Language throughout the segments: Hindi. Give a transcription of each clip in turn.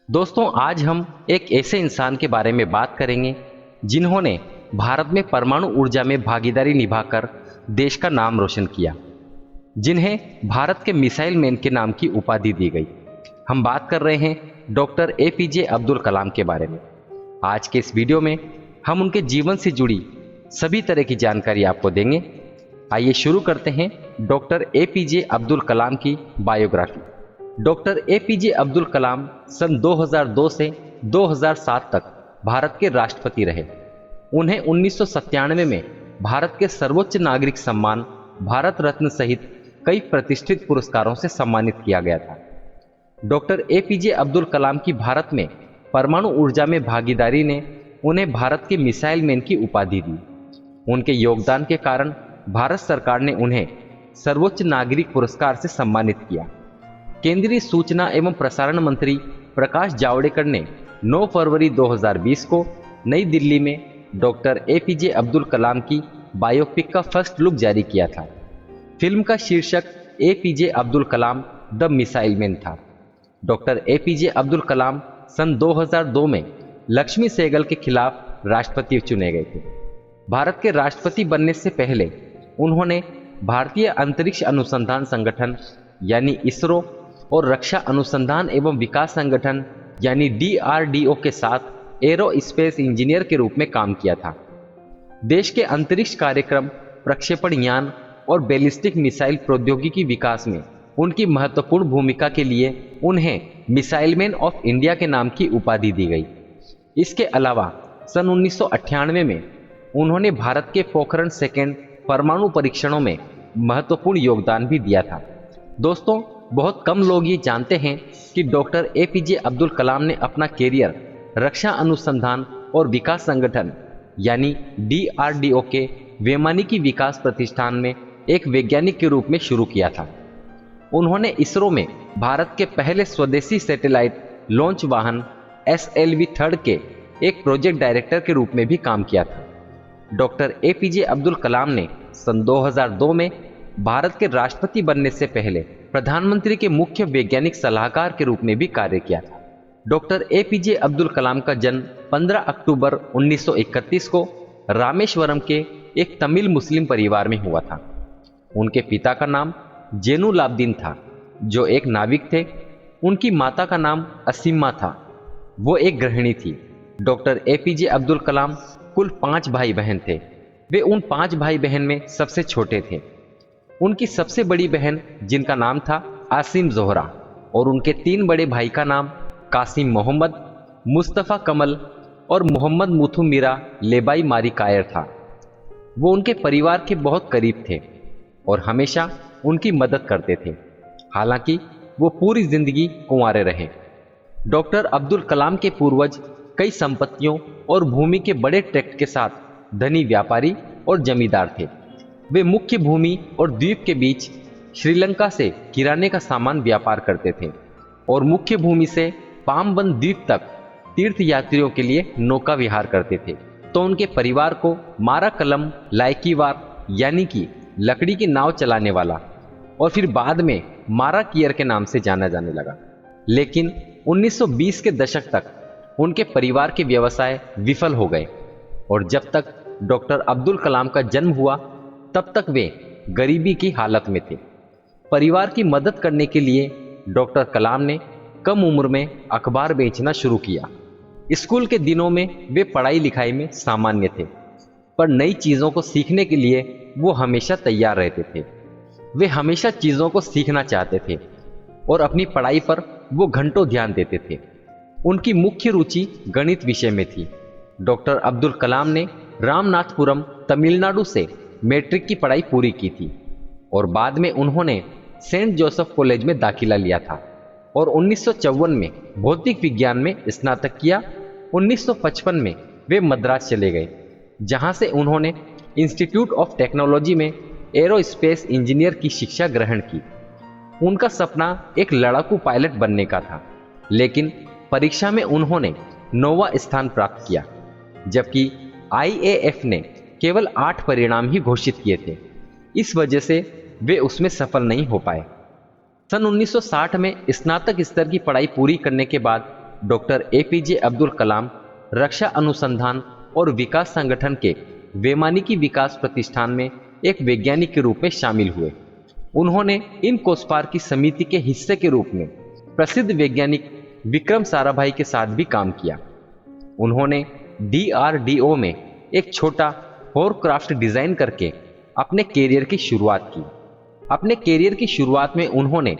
दोस्तों, आज हम एक ऐसे इंसान के बारे में बात करेंगे जिन्होंने भारत में परमाणु ऊर्जा में भागीदारी निभाकर देश का नाम रोशन किया, जिन्हें भारत के मिसाइल मैन के नाम की उपाधि दी गई। हम बात कर रहे हैं डॉक्टर एपीजे अब्दुल कलाम के बारे में। आज के इस वीडियो में हम उनके जीवन से जुड़ी सभी तरह की जानकारी आपको देंगे। आइए शुरू करते हैं डॉक्टर एपीजे अब्दुल कलाम की biography. Doctor APJ Abdul Kalam सन 2002 से 2007 तक भारत के राष्ट्रपति रहे। उन्हें 1997 में भारत के सर्वोच्च नागरिक सम्मान भारत रत्न सहित कई प्रतिष्ठित पुरस्कारों से सम्मानित किया गया था। डॉक्टर एपीजे अब्दुल कलाम की भारत में परमाणु ऊर्जा में भागीदारी ने उन्हें भारत के मिसाइल मैन की उपाधि दी। उनके योगदान के कारण भारत सरकार ने उन्हें सर्वोच्च नागरिक पुरस्कार से सम्मानित किया। केंद्रीय सूचना एवं प्रसारण मंत्री प्रकाश जावड़ेकर ने 9 फरवरी 2020 को नई दिल्ली में डॉक्टर एपीजे अब्दुल कलाम की बायोपिक का फर्स्ट लुक जारी किया था। फिल्म का शीर्षक APJ Abdul Kalam the missile man था। डॉक्टर एपीजे अब्दुल कलाम सन 2002 में लक्ष्मी सहगल के खिलाफ राष्ट्रपति चुने गए थे। भारत के राष्ट्रपति बनने से पहले उन्होंने भारतीय अंतरिक्ष अनुसंधान संगठन यानी इसरो और रक्षा अनुसंधान एवं विकास संगठन यानी डीआरडीओ के साथ एरो स्पेस इंजीनियर के रूप में काम किया था। देश के अंतरिक्ष कार्यक्रम, प्रक्षेपण यान और बैलिस्टिक मिसाइल प्रौद्योगिकी विकास में उनकी महत्वपूर्ण भूमिका के लिए उन्हें मिसाइल मैन ऑफ इंडिया के नाम की उपाधि दी गई। इसके अलावा सन 1998 में उन्होंने भारत के पोखरण सेकेंड परमाणु परीक्षणों में महत्वपूर्ण योगदान भी दिया था। दोस्तों, बहुत कम लोग ये जानते हैं कि डॉक्टर एपीजे अब्दुल कलाम ने अपना कैरियर रक्षा अनुसंधान और विकास संगठन यानी डीआरडीओ के वैमानिकी विकास प्रतिष्ठान में एक वैज्ञानिक के रूप में शुरू किया था। उन्होंने इसरो में भारत के पहले स्वदेशी सैटेलाइट लॉन्च वाहन SLV-3 के एक प्रोजेक्ट डायरेक्टर के रूप में भी काम किया था। डॉक्टर एपीजे अब्दुल कलाम ने सन 2002 में भारत के राष्ट्रपति बनने से पहले प्रधानमंत्री के मुख्य वैज्ञानिक सलाहकार के रूप में भी कार्य किया था। डॉक्टर एपीजे अब्दुल कलाम का जन्म 15 अक्टूबर 1931 को रामेश्वरम के एक तमिल मुस्लिम परिवार में हुआ था। उनके पिता का नाम जैनुलाब्दीन था, जो एक नाविक थे। उनकी माता का नाम असीमा था, वो एक गृहिणी थी। डॉक्टर एपीजे अब्दुल कलाम कुल 5 भाई बहन थे। वे उन 5 भाई बहन में सबसे छोटे थे। उनकी सबसे बड़ी बहन, जिनका नाम था आसिम जोहरा, और उनके 3 बड़े भाई का नाम कासिम मोहम्मद, मुस्तफ़ा कमल और मोहम्मद मुथु मीरा लेबाई मारी कायर था। वो उनके परिवार के बहुत करीब थे और हमेशा उनकी मदद करते थे। हालांकि वो पूरी जिंदगी कुंवारे रहे। डॉक्टर अब्दुल कलाम के पूर्वज कई संपत्तियों और भूमि के बड़े ट्रैक्ट के साथ धनी व्यापारी और जमींदार थे। वे मुख्य भूमि और द्वीप के बीच श्रीलंका से किराने का सामान व्यापार करते थे और मुख्य भूमि से पामबंद द्वीप तक तीर्थ यात्रियों के लिए नौका विहार करते थे। तो उनके परिवार को मारा कलम लाइकीवार यानी कि लकड़ी की नाव चलाने वाला और फिर बाद में मारा कियर के नाम से जाना जाने लगा। लेकिन 1920 के दशक तक उनके परिवार के व्यवसाय विफल हो गए और जब तक डॉक्टर अब्दुल कलाम का जन्म हुआ तब तक वे गरीबी की हालत में थे। परिवार की मदद करने के लिए डॉक्टर कलाम ने कम उम्र में अखबार बेचना शुरू किया। स्कूल के दिनों में वे पढ़ाई लिखाई में सामान्य थे, पर नई चीज़ों को सीखने के लिए वो हमेशा तैयार रहते थे। वे हमेशा चीज़ों को सीखना चाहते थे और अपनी पढ़ाई पर वो घंटों ध्यान देते थे। उनकी मुख्य रुचि गणित विषय में थी। डॉक्टर अब्दुल कलाम ने रामनाथपुरम, तमिलनाडु से मैट्रिक की पढ़ाई पूरी की थी और बाद में उन्होंने सेंट जोसेफ कॉलेज में दाखिला लिया था और 1954 में भौतिक विज्ञान में स्नातक किया। 1955 में वे मद्रास चले गए, जहां से उन्होंने इंस्टीट्यूट ऑफ टेक्नोलॉजी में एरोस्पेस इंजीनियर की शिक्षा ग्रहण की। उनका सपना एक लड़ाकू पायलट बनने का था, लेकिन परीक्षा में उन्होंने 9वां स्थान प्राप्त किया, जबकि IAF ने केवल 8 परिणाम ही घोषित किए थे। इस वजह से वे उसमें सफल नहीं हो पाए। सन 1960 में स्नातक स्तर की पढ़ाई पूरी करने के बाद डॉक्टर एपीजे अब्दुल कलाम रक्षा अनुसंधान और विकास संगठन के वैमानिकी विकास प्रतिष्ठान में एक वैज्ञानिक के रूप में शामिल हुए। उन्होंने इन कोसपार की समिति के हिस्से के रूप में प्रसिद्ध वैज्ञानिक विक्रम साराभाई के साथ भी काम किया। उन्होंने डीआरडीओ में एक छोटा होरक्राफ्ट डिजाइन करके अपने कैरियर की शुरुआत की। अपने कैरियर की शुरुआत में उन्होंने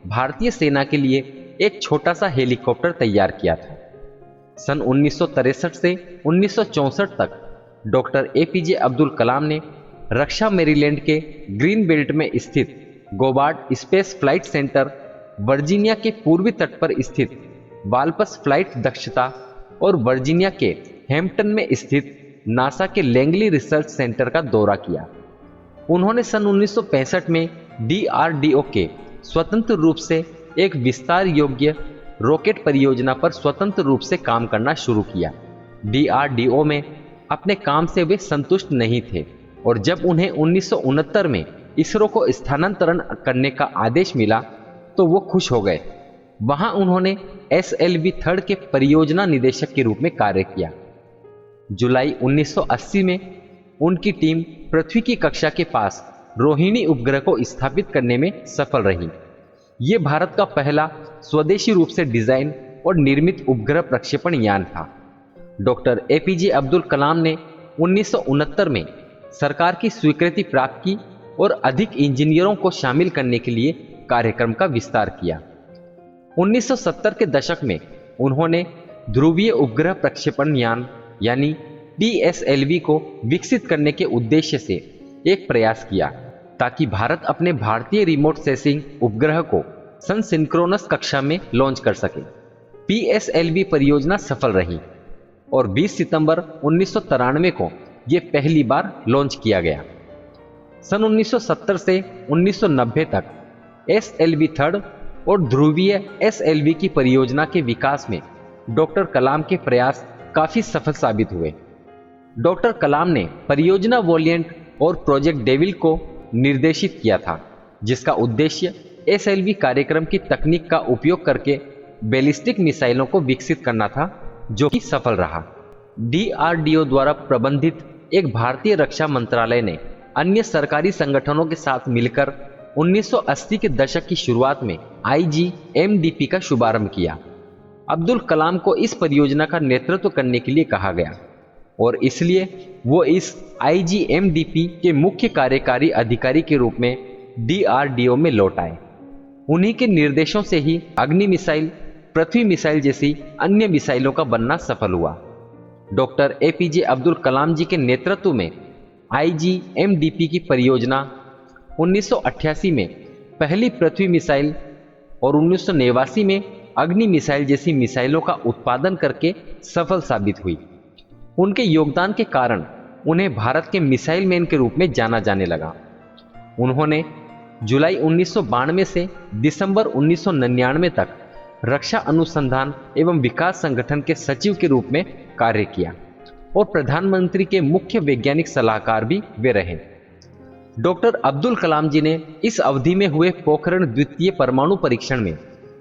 भारतीय सेना के लिए एक छोटा सा हेलीकॉप्टर तैयार किया था। सन 1963 से 1964 तक डॉक्टर एपीजे अब्दुल कलाम ने रक्षा मैरीलैंड के ग्रीन बेल्ट में स्थित गोबार्ड स्पेस फ्लाइट सेंटर, वर्जीनिया के पूर्वी तट पर स्थित वाल्पस फ्लाइट दक्षता और वर्जीनिया के हैम्पटन में स्थित नासा के लैंगली रिसर्च सेंटर का दौरा किया। उन्होंने सन 1965 में डीआरडीओ के स्वतंत्र रूप से एक विस्तार योग्य रॉकेट परियोजना पर स्वतंत्र रूप से काम करना शुरू किया। डीआरडीओ में अपने काम से वे संतुष्ट नहीं थे और जब उन्हें 1969 में इसरो को स्थानांतरण करने का आदेश मिला तो वो खुश हो गए। वहां उन्होंने एसएलवी 3 के परियोजना निदेशक के रूप में कार्य किया। जुलाई 1980 में उनकी टीम पृथ्वी की कक्षा के पास रोहिणी उपग्रह को स्थापित करने में सफल रही। यह भारत का पहला स्वदेशी रूप से डिजाइन और निर्मित उपग्रह प्रक्षेपण यान था। डॉक्टर एपीजे अब्दुल कलाम ने 1969 में सरकार की स्वीकृति प्राप्त की और अधिक इंजीनियरों को शामिल करने के लिए कार्यक्रम का विस्तार किया। 1970 के दशक में उन्होंने ध्रुवीय उपग्रह प्रक्षेपण यान यानी पीएसएलवी को विकसित करने के उद्देश्य से एक प्रयास किया ताकि भारत अपने भारतीय रिमोट सेंसिंग उपग्रह को सनसिंक्रोनस कक्षा में लॉन्च कर सके। पीएसएलवी परियोजना सफल रही और 20 सितंबर 1993 को यह पहली बार लॉन्च किया गया। सन 1970 से 1990 तक एसएलवी 3 और ध्रुवीय एसएलवी की परियोजना के विकास में डॉक्टर कलाम के प्रयास काफी सफल साबित हुए। डॉक्टर कलाम ने परियोजना वोलिएंट और प्रोजेक्ट डेविल को निर्देशित किया था, जिसका उद्देश्य एसएलवी कार्यक्रम की तकनीक का उपयोग करके बैलिस्टिक मिसाइलों को विकसित करना था, जो कि सफल रहा। डीआरडीओ द्वारा प्रबंधित एक भारतीय रक्षा मंत्रालय ने अन्य सरकारी संगठनों के साथ मिलकर 1980 के दशक की शुरुआत में आईजीएमडीपी का शुभारंभ किया। अब्दुल कलाम को इस परियोजना का नेतृत्व करने के लिए कहा गया और इसलिए वो इस आईजीएमडीपी के मुख्य कार्यकारी अधिकारी के रूप में डीआरडीओ में लौट आए। उन्हीं के निर्देशों से ही अग्नि मिसाइल, पृथ्वी मिसाइल जैसी अन्य मिसाइलों का बनना सफल हुआ। डॉक्टर एपीजे अब्दुल कलाम जी के नेतृत्व में आईजीएमडीपी की परियोजना 1988 में पहली पृथ्वी मिसाइल और 1989 में अग्नि मिसाइल जैसी मिसाइलों का उत्पादन करके सफल साबित हुई। उनके योगदान के कारण उन्हें भारत के मिसाइल मैन के रूप में जाना जाने लगा। उन्होंने जुलाई 1992 से दिसंबर 1999 तक रक्षा अनुसंधान एवं विकास संगठन के सचिव के रूप में कार्य किया और प्रधानमंत्री के मुख्य वैज्ञानिक सलाहकार भी वे रहे। डॉक्टर अब्दुल कलाम जी ने इस अवधि में हुए पोखरण द्वितीय परमाणु परीक्षण में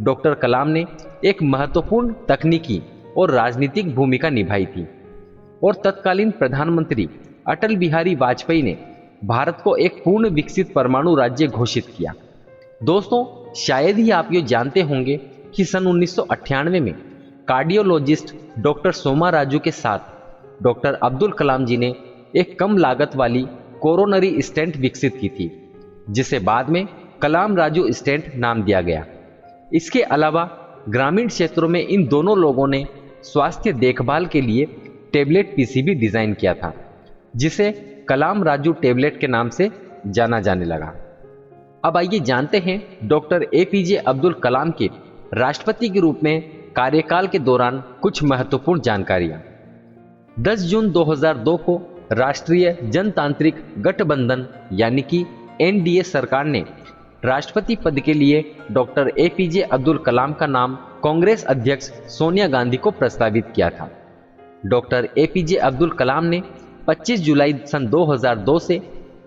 डॉक्टर कलाम ने एक महत्वपूर्ण तकनीकी और राजनीतिक भूमिका निभाई थी और तत्कालीन प्रधानमंत्री अटल बिहारी वाजपेयी ने भारत को एक पूर्ण विकसित परमाणु राज्य घोषित किया। दोस्तों, शायद ही आप ये जानते होंगे कि सन 1998 में कार्डियोलॉजिस्ट डॉक्टर सोमा राजू के साथ डॉक्टर अब्दुल कलाम जी ने एक कम लागत वाली कोरोनरी स्टेंट विकसित की थी, जिसे बाद में कलाम राजू स्टेंट नाम दिया गया। इसके अलावा ग्रामीण क्षेत्रों में इन दोनों लोगों ने स्वास्थ्य देखभाल के लिए टेबलेट पीसीबी डिजाइन किया था, जिसे कलाम राजू टेबलेट के नाम से जाना जाने लगा। अब आइए जानते हैं डॉक्टर एपीजे अब्दुल कलाम के राष्ट्रपति के रूप में कार्यकाल के दौरान कुछ महत्वपूर्ण जानकारियां। 10 जून 2002 को राष्ट्रीय जनतांत्रिक गठबंधन यानी कि एनडीए सरकार ने राष्ट्रपति पद के लिए डॉक्टर एपीजे अब्दुल कलाम का नाम कांग्रेस अध्यक्ष सोनिया गांधी को प्रस्तावित किया था। डॉक्टर एपीजे अब्दुल कलाम ने 25 जुलाई सन 2002 से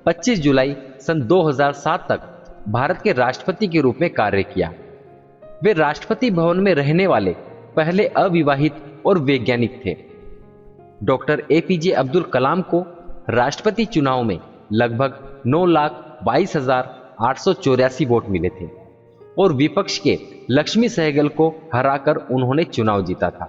25 जुलाई सन 2007 तक भारत के राष्ट्रपति के रूप में कार्य किया। वे राष्ट्रपति भवन में रहने वाले पहले अविवाहित और वैज्ञानिक थे। डॉक्टर एपीजे अब्दुल कलाम को राष्ट्रपति चुनाव में लगभग 9,22,884 वोट मिले थे और विपक्ष के लक्ष्मी सहगल को हराकर उन्होंने चुनाव जीता था।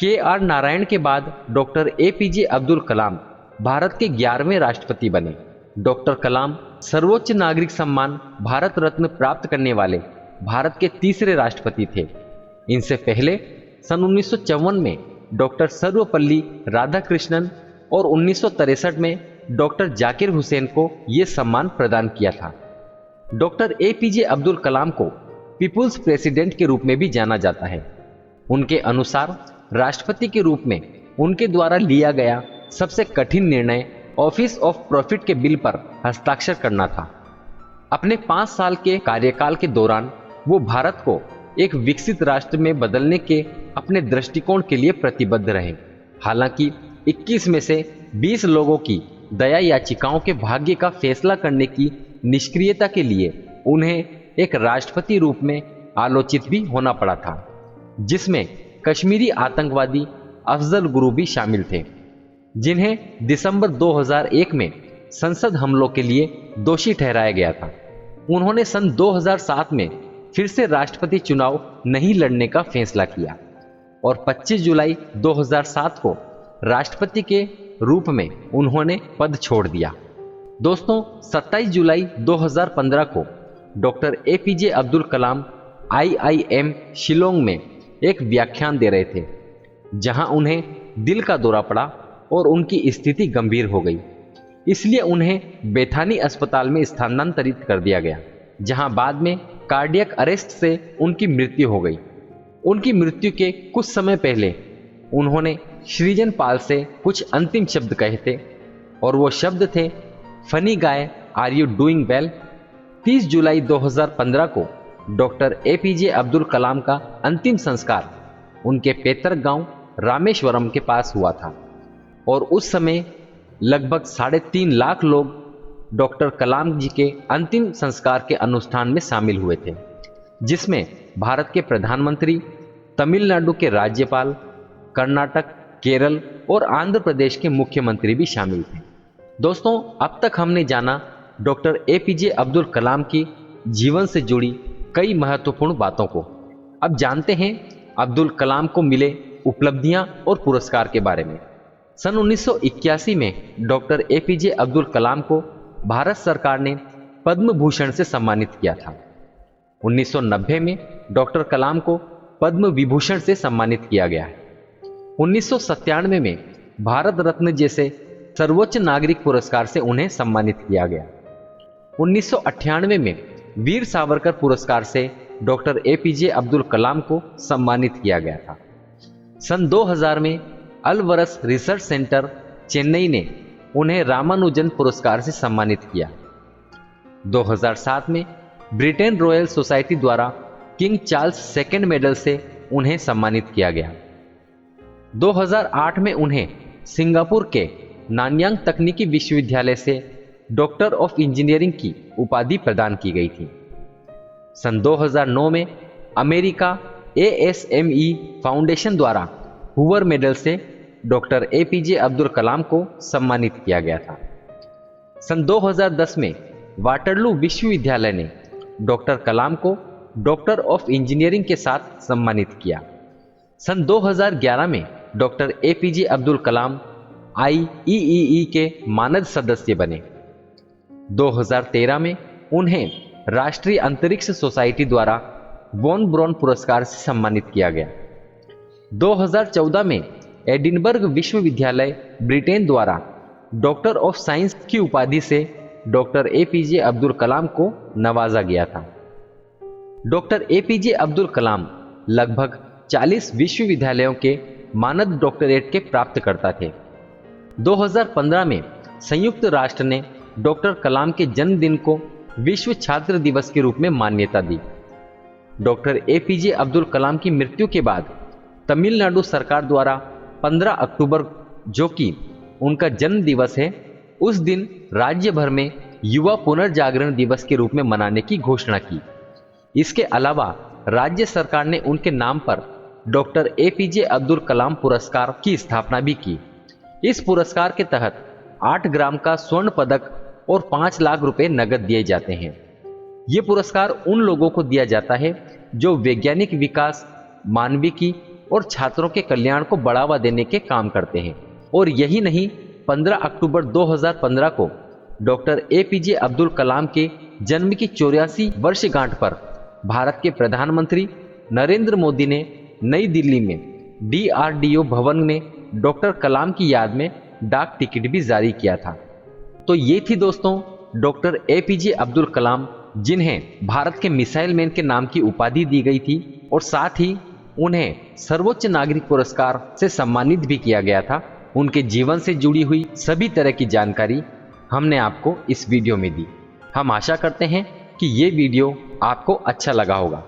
के.आर. नारायण के बाद डॉक्टर एपीजे अब्दुल कलाम भारत के 11वें राष्ट्रपति बने। डॉक्टर कलाम सर्वोच्च नागरिक सम्मान भारत रत्न प्राप्त करने वाले भारत के तीसरे राष्ट्रपति थे। इनसे पहले सन 1954 में डॉक्टर सर्वपल्ली राधाकृष्णन और 1963 में डॉक्टर जाकिर हुसैन को यह सम्मान प्रदान किया था। डॉक्टर एपीजे अब्दुल कलाम को पीपुल्स प्रेसिडेंट के रूप में भी जाना जाता है। उनके अनुसार राष्ट्रपति के रूप में उनके द्वारा लिया गया सबसे कठिन निर्णय ऑफिस ऑफ प्रॉफिट के बिल पर हस्ताक्षर करना था। अपने 5 साल के कार्यकाल के दौरान वो भारत को एक विकसित राष्ट्र में बदलने के अपने दृष्टिकोण के लिए प्रतिबद्ध रहे। हालांकि 21 में से 20 लोगों की दया याचिकाओं के भाग्य का फैसला करने की निष्क्रियता के लिए उन्हें एक राष्ट्रपति रूप में आलोचित भी होना पड़ा था, जिसमें कश्मीरी आतंकवादी अफजल गुरु भी शामिल थे, जिन्हें दिसंबर 2001 में संसद हमलों के लिए दोषी ठहराया गया था। उन्होंने सन 2007 में फिर से राष्ट्रपति चुनाव नहीं लड़ने का फैसला किया और 25 जुलाई 2007 को राष्ट्रपति के रूप में उन्होंने पद छोड़ दिया। दोस्तों, 27 जुलाई 2015 को doctor APJ Abdul Kalam IIM Shillong में एक व्याख्यान दे रहे थे, जहां उन्हें दिल का दौरा पड़ा और उनकी स्थिति गंभीर हो गई। इसलिए उन्हें बेथानी अस्पताल में स्थानांतरित कर दिया गया, जहां बाद में कार्डियक अरेस्ट से उनकी मृत्यु हो गई। उनकी मृत्यु के कुछ समय पहले उन्होंने सृजन पाल से कुछ अंतिम शब्द कहे थे और वो शब्द थे, funny guy, are you doing well. 30 जुलाई 2015 को डॉक्टर एपीजे अब्दुल कलाम का अंतिम संस्कार उनके पैतृक गांव रामेश्वरम के पास हुआ था और उस समय लगभग 3.5 लाख लोग डॉक्टर कलाम जी के अंतिम संस्कार के अनुष्ठान में शामिल हुए थे, जिसमें भारत के प्रधानमंत्री, तमिलनाडु के राज्यपाल, कर्नाटक, केरल और आंध्र प्रदेश के मुख्यमंत्री भी शामिल थे। दोस्तों, अब तक हमने जाना डॉक्टर एपीजे अब्दुल कलाम की जीवन से जुड़ी कई महत्वपूर्ण बातों को। अब जानते हैं अब्दुल कलाम को मिले उपलब्धियां और पुरस्कार के बारे में। सन 1981 में डॉक्टर एपीजे अब्दुल कलाम को भारत सरकार ने पद्म भूषण से सम्मानित किया था। 1990 में डॉक्टर कलाम को पद्म विभूषण से सम्मानित किया गया है। 1997 में भारत रत्न जैसे सर्वोच्च नागरिक पुरस्कार से उन्हें सम्मानित किया गया। 1998 में वीर सावरकर पुरस्कार से डॉक्टर एपीजे अब्दुल कलाम को सम्मानित किया गया था। सन 2000 में अलवरस रिसर्च सेंटर चेन्नई ने उन्हें रामानुजन पुरस्कार से सम्मानित किया। 2007 में ब्रिटेन रॉयल सोसाइटी द्वारा किंग चार्ल्स सेकंड मेडल से उन्हें सम्मानित किया गया। 2008 में उन्हें सिंगापुर के नानयांग तकनीकी विश्वविद्यालय से डॉक्टर ऑफ इंजीनियरिंग की उपाधि प्रदान की गई थी। सन 2009 में अमेरिका ASME फाउंडेशन द्वारा हूवर मेडल से डॉक्टर एपीजे अब्दुल कलाम को सम्मानित किया गया था। सन 2010 में वाटरलू विश्वविद्यालय ने डॉक्टर कलाम को डॉक्टर ऑफ इंजीनियरिंग के साथ सम्मानित किया। सन 2011 में doctor APJ Abdul Kalam IEEE के मानद सदस्य बने। 2013 में उन्हें राष्ट्रीय अंतरिक्ष सोसाइटी द्वारा वॉन ब्रॉन पुरस्कार से सम्मानित किया गया। 2014 में एडिनबर्ग विश्वविद्यालय ब्रिटेन द्वारा डॉक्टर ऑफ साइंस की उपाधि से डॉक्टर एपीजे अब्दुल कलाम को नवाजा गया था। डॉक्टर एपीजे अब्दुल कलाम लगभग 40 विश्वविद्यालयों के मानद डॉक्टरेट के प्राप्तकर्ता थे। 2015 में संयुक्त राष्ट्र ने डॉक्टर कलाम के जन्मदिन को विश्व छात्र दिवस के रूप में मान्यता दी। डॉक्टर एपीजे अब्दुल कलाम की मृत्यु के बाद तमिलनाडु सरकार द्वारा 15 अक्टूबर, जो कि उनका जन्म दिवस है, उस दिन राज्य भर में युवा पुनर्जागरण दिवस के रूप में मनाने की घोषणा की। इसके अलावा राज्य सरकार ने उनके नाम पर डॉक्टर एपीजे अब्दुल कलाम पुरस्कार की स्थापना भी की। इस पुरस्कार के तहत 8 ग्राम का स्वर्ण पदक और 5 लाख रुपए नगद दिए जाते हैं। ये पुरस्कार उन लोगों को दिया जाता है जो वैज्ञानिक विकास, मानविकी और छात्रों के कल्याण को बढ़ावा देने के काम करते हैं। और यही नहीं, 15 अक्टूबर 2015 को डॉक्टर एपीजे अब्दुल कलाम के जन्म की 84 वर्षगांठ पर भारत के प्रधानमंत्री नरेंद्र मोदी ने नई दिल्ली में डीआरडीओ भवन में डॉक्टर कलाम की याद में डाक टिकट भी जारी किया था। तो ये थी दोस्तों डॉक्टर एपीजे अब्दुल कलाम, जिन्हें भारत के मिसाइल मैन के नाम की उपाधि दी गई थी और साथ ही उन्हें सर्वोच्च नागरिक पुरस्कार से सम्मानित भी किया गया था। उनके जीवन से जुड़ी हुई सभी तरह की जानकारी हमने आपको इस वीडियो में दी। हम आशा करते हैं कि ये वीडियो आपको अच्छा लगा होगा।